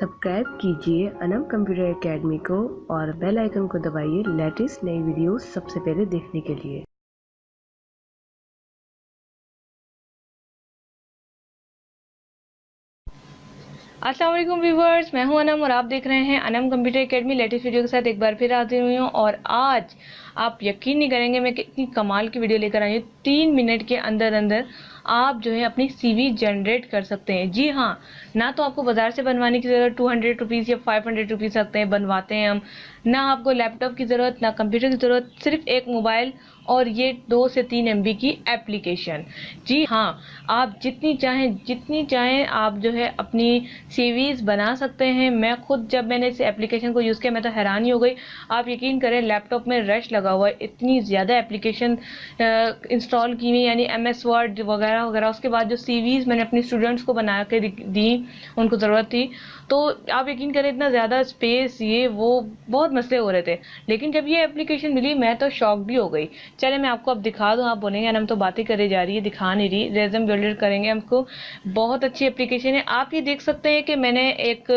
Subscribe कीजिए Anam computer academy को और बेल आइकन को दबाइए लेटेस्ट नई वीडियोस सबसे पहले देखने के लिए। अस्सलाम वालेकुम व्यूवर्स, मैं हूं अनम और आप देख रहे हैं Anam computer academy latest video के साथ एक बार फिर हाजिर हुई हूं। और आज आप यकीन नहीं करेंगे मैं कितनी कमाल की वीडियो लेकर आई हूँ। 3 मिनट के अंदर अंदर आप जो है अपनी सीवी जनरेट कर सकते हैं। जी हाँ, ना तो आपको बाजार से बनवाने की ज़रूरत, 200 रुपीज़ या 500 रुपीज़ लगते हैं, बनवाते हैं हम। ना आपको लैपटॉप की ज़रूरत, ना कंप्यूटर की ज़रूरत, सिर्फ एक मोबाइल और ये 2 से 3 MB की एप्लीकेशन। जी हाँ, आप जितनी चाहें आप जो है अपनी सीवीज बना सकते हैं। मैं खुद जब मैंने इस एप्लीकेशन को यूज़ किया मैं तो हैरान ही हो गई। आप यकीन करें, लैपटॉप में रश लगा हुआ है, इतनी ज़्यादा एप्लीकेशन इंस्टॉल की हुई, यानी MS वर्ड वगैरह वगैरह। उसके बाद जो सीवीज मैंने अपने स्टूडेंट्स को बना के दी, उनको ज़रूरत थी, तो आप यकीन करें इतना ज़्यादा स्पेस, ये वो बहुत मसले हो रहे थे। लेकिन जब ये एप्लीकेशन मिली मैं तो शॉक्ड ही हो गई। चले मैं आपको अब दिखा दूँ। आप बोलेंगे हम तो बातें करे जा रही है, दिखा नहीं रही। रेज़्यूमे बिल्डर करेंगे हमको। बहुत अच्छी एप्लीकेशन है। आप ये देख सकते हैं कि मैंने एक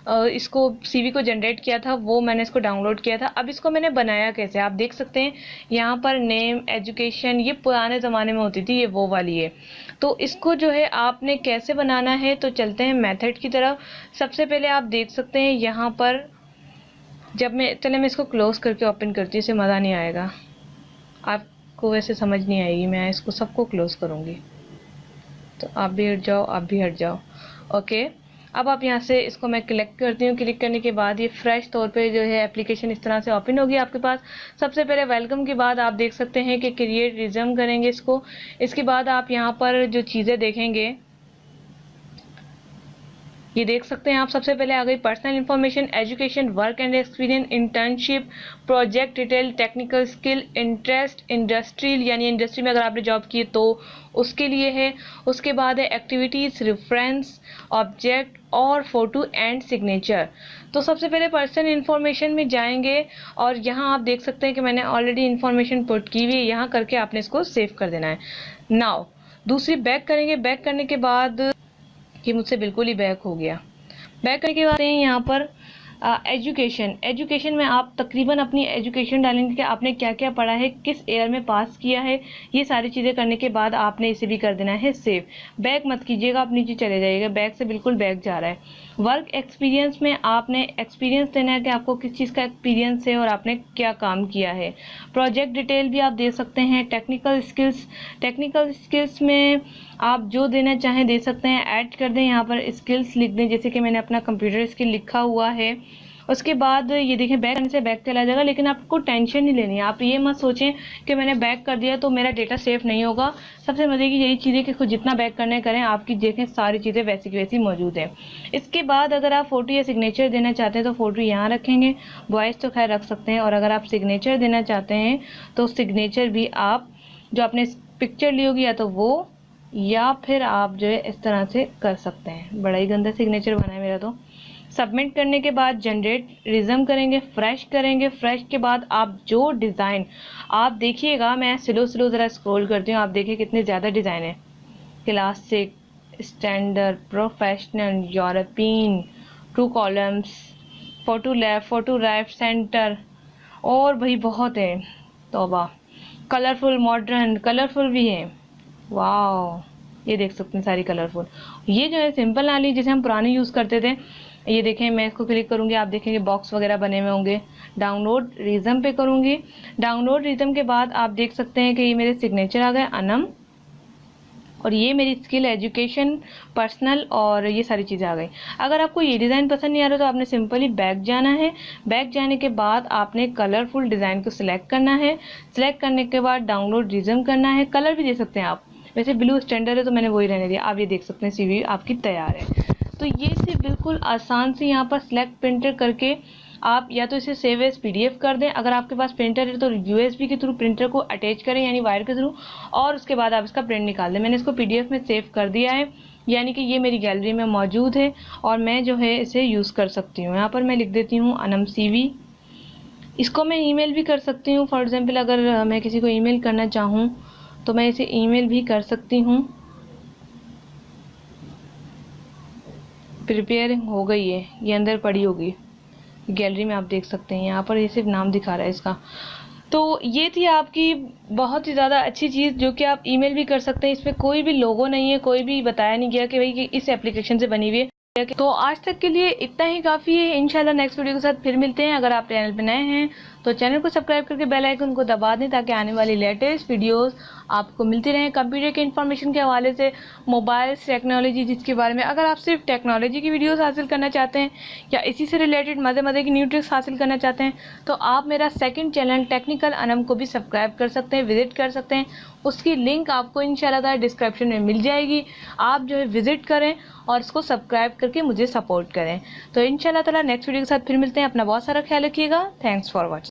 इसको सीवी को जनरेट किया था, वो मैंने इसको डाउनलोड किया था। अब इसको मैंने बनाया कैसे, आप देख सकते हैं यहाँ पर नेम, एजुकेशन, ये पुराने ज़माने में होती थी, ये वो वाली है। तो इसको जो है आपने कैसे बनाना है, तो चलते हैं मेथड की तरफ। सबसे पहले आप देख सकते हैं यहाँ पर, जब मैं इसको क्लोज करके ओपन करती हूँ, इसे मज़ा नहीं आएगा, आपको वैसे समझ नहीं आएगी। मैं इसको सबको क्लोज करूँगी, तो आप भी हट जाओ, आप भी हट जाओ। ओके, अब आप यहाँ से इसको मैं क्लिक करती हूँ। क्लिक करने के बाद ये फ्रेश तौर पे जो है एप्लीकेशन इस तरह से ओपन होगी आपके पास। सबसे पहले वेलकम के बाद आप देख सकते हैं कि क्रिएट रिज्यूम करेंगे इसको। इसके बाद आप यहाँ पर जो चीज़ें देखेंगे, ये देख सकते हैं आप। सबसे पहले आ गई personal information, education, work and experience, internship, project detail, technical skill, interest, industrial यानी इंडस्ट्री में अगर आपने जॉब की तो उसके लिए है। उसके बाद है एक्टिविटीज़, रेफरेंस, ऑब्जेक्ट और फोटो एंड सिग्नेचर। तो सबसे पहले पर्सनल इन्फॉर्मेशन में जाएंगे और यहाँ आप देख सकते हैं कि मैंने ऑलरेडी इन्फॉर्मेशन पुट की हुई है। यहाँ करके आपने इसको सेव कर देना है। नाउ दूसरी बैक करेंगे। बैक करने के बाद कि मुझसे बिल्कुल ही बैक हो गया। बैक करके आते हैं यहाँ पर एजुकेशन में आप तकरीबन अपनी एजुकेशन डालेंगे कि आपने क्या क्या पढ़ा है, किस ईयर में पास किया है। ये सारी चीज़ें करने के बाद आपने इसे भी कर देना है सेव। बैक मत कीजिएगा, आप नीचे चले जाइएगा। बैक से बिल्कुल बैक जा रहा है। वर्क एक्सपीरियंस में आपने एक्सपीरियंस देना है कि आपको किस चीज़ का एक्सपीरियंस है और आपने क्या काम किया है। प्रोजेक्ट डिटेल भी आप दे सकते हैं। टेक्निकल स्किल्स में आप जो देना चाहें दे सकते हैं, ऐड कर दें। यहाँ पर स्किल्स लिख दें, जैसे कि मैंने अपना कंप्यूटर स्किल लिखा हुआ है। उसके बाद ये देखें, बैक करने से बैक चला जाएगा, लेकिन आपको टेंशन नहीं लेनी है। आप ये मत सोचें कि मैंने बैक कर दिया तो मेरा डेटा सेफ नहीं होगा। सबसे मज़े की यही चीज़ है कि खुद जितना बैक करना है करें, आपकी देखें सारी चीज़ें वैसी की वैसी मौजूद हैं। इसके बाद अगर आप फ़ोटो या सिग्नेचर देना चाहते हैं तो फ़ोटो यहाँ रखेंगे, वॉइस तो खैर रख सकते हैं। और अगर आप सिग्नेचर देना चाहते हैं तो सिग्नेचर भी आप जो आपने पिक्चर ली होगी या तो वो, या फिर आप जो है इस तरह से कर सकते हैं। बड़ा ही गंदा सिग्नेचर बना है मेरा तो। सबमिट करने के बाद जनरेट रिज्यूम करेंगे, फ्रेश करेंगे। फ्रेश के बाद आप जो डिज़ाइन, आप देखिएगा, मैं स्लो ज़रा स्क्रॉल करती हूँ, आप देखिए कितने ज़्यादा डिज़ाइन है। Classic, standard, professional, European, 2 columns, photo lab, photo wrap centre, और भाई बहुत है, तौबा। कलरफुल, मॉडर्न, कलरफुल भी है। वाह, ये देख सकते हैं सारी कलरफुल। ये जो है सिंपल वाली जैसे हम पुराने यूज़ करते थे, ये देखें। मैं इसको क्लिक करूँगी, आप देखेंगे बॉक्स वगैरह बने हुए होंगे। डाउनलोड रिज्यूम पे करूँगी। डाउनलोड रिज्यूम के बाद आप देख सकते हैं कि ये मेरे सिग्नेचर आ गए अनम, और ये मेरी स्किल, एजुकेशन, पर्सनल, और ये सारी चीज़ें आ गई। अगर आपको ये डिज़ाइन पसंद नहीं आ रहा तो आपने सिंपली बैक जाना है। बैक जाने के बाद आपने कलरफुल डिज़ाइन को सिलेक्ट करना है। सिलेक्ट करने के बाद डाउनलोड रिज्यूम करना है। कलर भी दे सकते हैं आप, वैसे ब्लू स्टैंडर्ड है तो मैंने वही रहने दिया। आप ये देख सकते हैं सीवी आपकी तैयार है। तो ये से बिल्कुल आसान से यहाँ पर सिलेक्ट प्रिंटर करके आप या तो इसे सेव एज PDF कर दें। अगर आपके पास प्रिंटर है तो USB के थ्रू प्रिंटर को अटैच करें, यानी वायर के थ्रू, और उसके बाद आप इसका प्रिंट निकाल दें। मैंने इसको PDF में सेव कर दिया है, यानी कि ये मेरी गैलरी में मौजूद है और मैं जो है इसे यूज़ कर सकती हूँ। यहाँ पर मैं लिख देती हूँ अनम CV। इसको मैं ईमेल भी कर सकती हूँ। फॉर एग्ज़ाम्पल अगर मैं किसी को ईमेल करना चाहूँ तो मैं इसे ईमेल भी कर सकती हूँ। प्रिपेयरिंग हो गई है, ये अंदर पड़ी होगी, गैलरी में आप देख सकते हैं। यहाँ पर ये सिर्फ नाम दिखा रहा है इसका। तो ये थी आपकी बहुत ही ज़्यादा अच्छी चीज़ जो कि आप ईमेल भी कर सकते हैं। इसमें कोई भी लोगो नहीं है, कोई भी बताया नहीं गया कि भाई कि इस एप्लीकेशन से बनी हुई है। तो आज तक के लिए इतना ही काफ़ी है। इंशाल्लाह नेक्स्ट वीडियो के साथ फिर मिलते हैं। अगर आप चैनल पर नए हैं तो चैनल को सब्सक्राइब करके बेल आइकन को दबा दें ताकि आने वाली लेटेस्ट वीडियोस आपको मिलती रहें कंप्यूटर के इन्फॉर्मेशन के हवाले से, मोबाइल्स, टेक्नोलॉजी जिसके बारे में। अगर आप सिर्फ टेक्नोलॉजी की वीडियोस हासिल करना चाहते हैं या इसी से रिलेटेड मज़े मज़े की न्यू ट्रिक्स हासिल करना चाहते हैं तो आप मेरा सेकंड चैनल टेक्निकल अनम को भी सब्सक्राइब कर सकते हैं, विजिट कर सकते हैं। उसकी लिंक आपको इंशाल्लाह डिस्क्रिप्शन में मिल जाएगी। आप जो है विजिट करें और इसको सब्सक्राइब करके मुझे सपोर्ट करें। तो इंशाल्लाह ताला नेक्स्ट वीडियो के साथ फिर मिलते हैं। अपना बहुत सारा ख्याल रखिएगा। Thanks for watching.